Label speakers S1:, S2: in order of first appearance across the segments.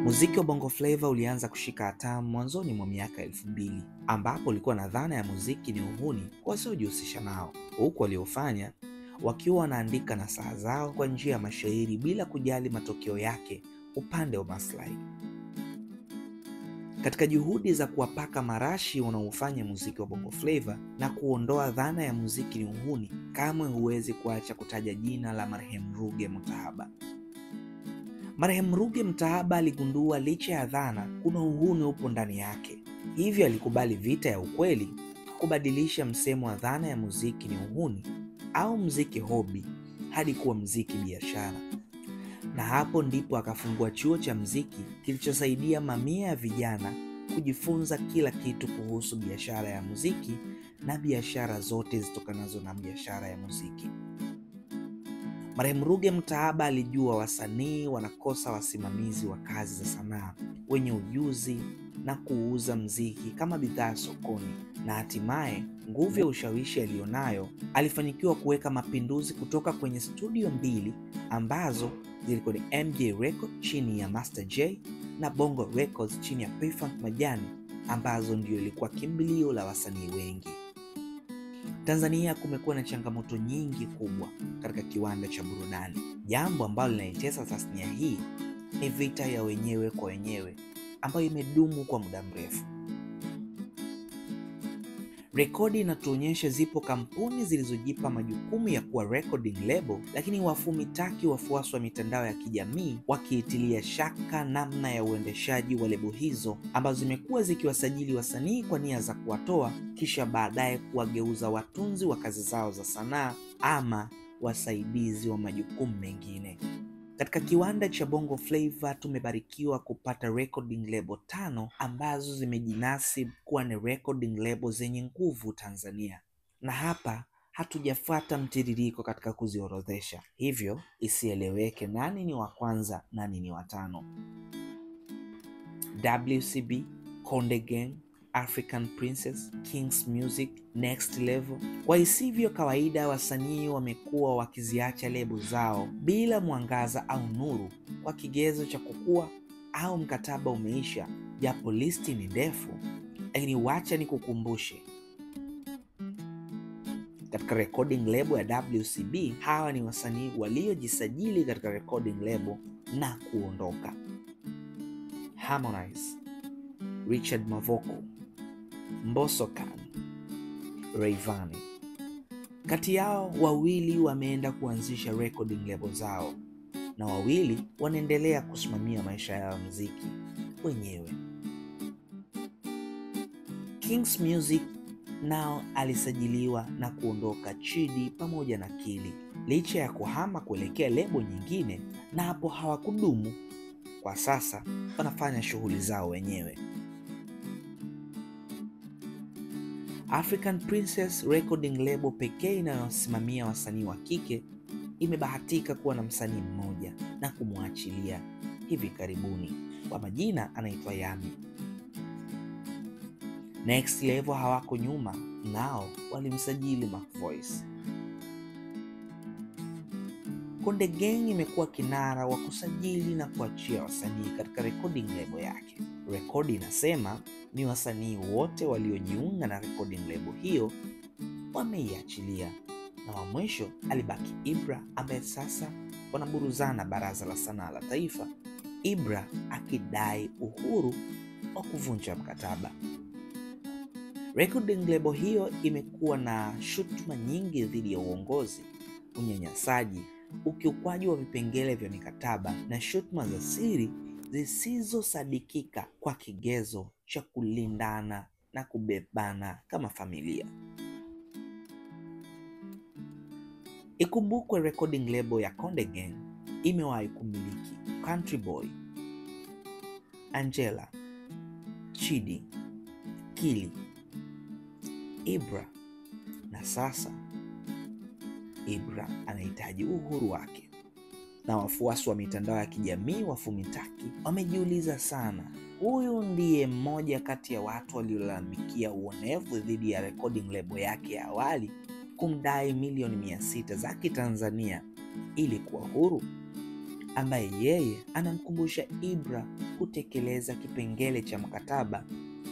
S1: Muziki wa Bongo Flava ulianza kushika hatamu mwanzoni mwa miaka 2000 ambapo ulikuwa na dhana ya muziki ni uhuni wasiojihusisha nao, huku waliofanya wakiwa wanaandika nasaha zao kwa njia ya mashairi bila kujali matokeo yake upande wa maslahi. Katika juhudi za kuwapaka marashi wanaofanya muziki wa Bongo Flava na kuondoa dhana ya muziki ni uhuni, kamwe huwezi kuacha kutaja jina la marehemu Ruge Mutahaba. Marehemu Ruge Mutahaba aligundua licha ya dhana kuna uhuni upo ndani yake, hivyo alikubali vita ya ukweli kubadilisha msemo wa dhana ya muziki ni uhuni au muziki hobi hadi kuwa muziki biashara. Na hapo ndipo akafungua chuo cha muziki kilichosaidia mamia ya vijana kujifunza kila kitu kuhusu biashara ya muziki na biashara zote zitokanazo na biashara ya muziki. Marehemu Ruge Mutahaba alijua wasanii wanakosa wasimamizi wa kazi za sanaa wenye ujuzi na kuuza muziki kama bidhaa sokoni, na hatimaye nguvu ya ushawishi aliyonayo alifanikiwa kuweka mapinduzi kutoka kwenye studio mbili ambazo zilikuwa ni MJ Records chini ya Master J na Bongo Records chini ya P-Funk Majani, ambazo ndio ilikuwa kimbilio la wasanii wengi. Tanzania kumekuwa na changamoto nyingi kubwa katika kiwanda cha burudani. Jambo ambalo linaitesa tasnia hii ni vita ya wenyewe kwa wenyewe ambayo imedumu kwa muda mrefu. Rekodi inatuonyesha zipo kampuni zilizojipa majukumu ya kuwa recording label, lakini wafumitaki wafuasi wa mitandao ya kijamii wakiitilia shaka namna ya uendeshaji wa lebo hizo ambazo zimekuwa zikiwasajili wasanii kwa nia za kuwatoa kisha baadaye kuwageuza watunzi wa kazi zao za sanaa ama wasaidizi wa majukumu mengine. Katika kiwanda cha Bongo Flava tumebarikiwa kupata recording label 5 ambazo zimejinasibu kuwa ni recording label zenye nguvu Tanzania, na hapa hatujafuata mtiririko katika kuziorodhesha, hivyo isieleweke nani ni wa kwanza nani ni wa tano. WCB, Konde Gang, African Princess, Kings Music, Next Level. Kwa isivyo kawaida, wasanii wamekuwa wakiziacha lebo zao bila mwangaza au nuru kwa kigezo cha kukua au mkataba umeisha, japo listi ni ndefu. Lakini wacha nikukumbushe, katika recording label ya WCB hawa ni wasanii waliojisajili katika recording label na kuondoka: Harmonize, Richard Mavoko, Mbosso Khan, Rayvanny. Kati yao wawili wameenda kuanzisha recording label zao na wawili wanaendelea kusimamia maisha ya muziki wenyewe. Kings Music nao alisajiliwa na kuondoka Chidi pamoja na Kili licha ya kuhama kuelekea lebo nyingine, na hapo hawakudumu. Kwa sasa wanafanya shughuli zao wenyewe. African Princess recording label pekee inayosimamia wasanii wa kike imebahatika kuwa na msanii mmoja na kumwachilia hivi karibuni, kwa majina anaitwa Yami. Next Level hawako nyuma, nao walimsajili Mac Voice. Konde Gang imekuwa kinara wa kusajili na kuachia wasanii katika recording label yake. Rekodi inasema ni wasanii wote waliojiunga na recording label hiyo wameiachilia, na wa mwisho alibaki Ibra ambaye sasa wanaburuzana Baraza la Sanaa la Taifa, Ibra akidai uhuru wa kuvunja mkataba. Recording label hiyo imekuwa na shutuma nyingi dhidi ya uongozi, unyanyasaji, ukiukwaji wa vipengele vya mikataba na shutuma za siri zisizosadikika kwa kigezo cha kulindana na kubebana kama familia. Ikumbukwe recording label ya Konde Gang imewahi kumiliki Country Boy, Angela, Chidi, Kili, Ibra, na sasa Ibra anahitaji uhuru wake. Na wafuasi wa mitandao ya kijamii wafumitaki wamejiuliza sana, huyu ndiye mmoja kati ya watu waliolalamikia uonevu dhidi ya recording label yake ya awali kumdai milioni 600 za Kitanzania ili kuwa huru? ambaye yeye anamkumbusha Ibra kutekeleza kipengele cha mkataba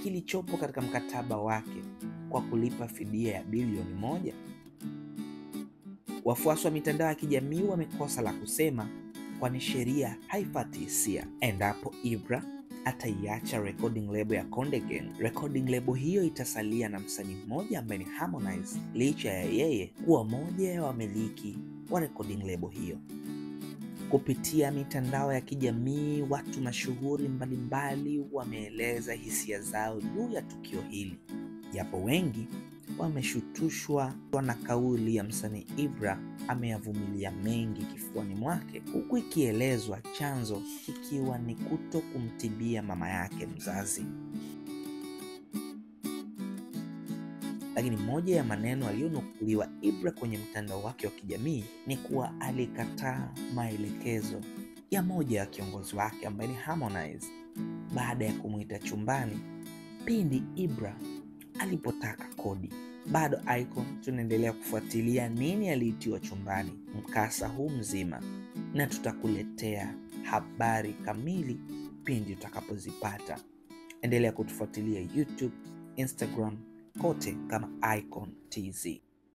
S1: kilichopo katika mkataba wake kwa kulipa fidia ya bilioni 1. Wafuasi wa mitandao ya kijamii wamekosa la kusema, kwani sheria haifuati hisia. Endapo Ibra ataiacha recording label ya Konde Gang, recording label hiyo itasalia na msanii mmoja ambaye ni Harmonize, licha ya yeye kuwa moja ya wamiliki wa recording label hiyo. Kupitia mitandao ya kijamii, watu mashuhuri mbalimbali wameeleza hisia zao juu ya tukio hili, japo wengi wameshutushwa na kauli ya msanii Ibra ameyavumilia mengi kifuani mwake, huku ikielezwa chanzo kikiwa ni kuto kumtibia mama yake mzazi. Lakini moja ya maneno aliyonukuliwa Ibra kwenye mtandao wake wa kijamii ni kuwa alikataa maelekezo ya moja ya kiongozi wake ambaye ni Harmonize baada ya kumuita chumbani pindi Ibra alipotaka kodi. Bado Icon tunaendelea kufuatilia nini aliitiwa chumbani mkasa huu mzima, na tutakuletea habari kamili pindi tutakapozipata. Endelea kutufuatilia YouTube, Instagram, kote kama Icon TZ.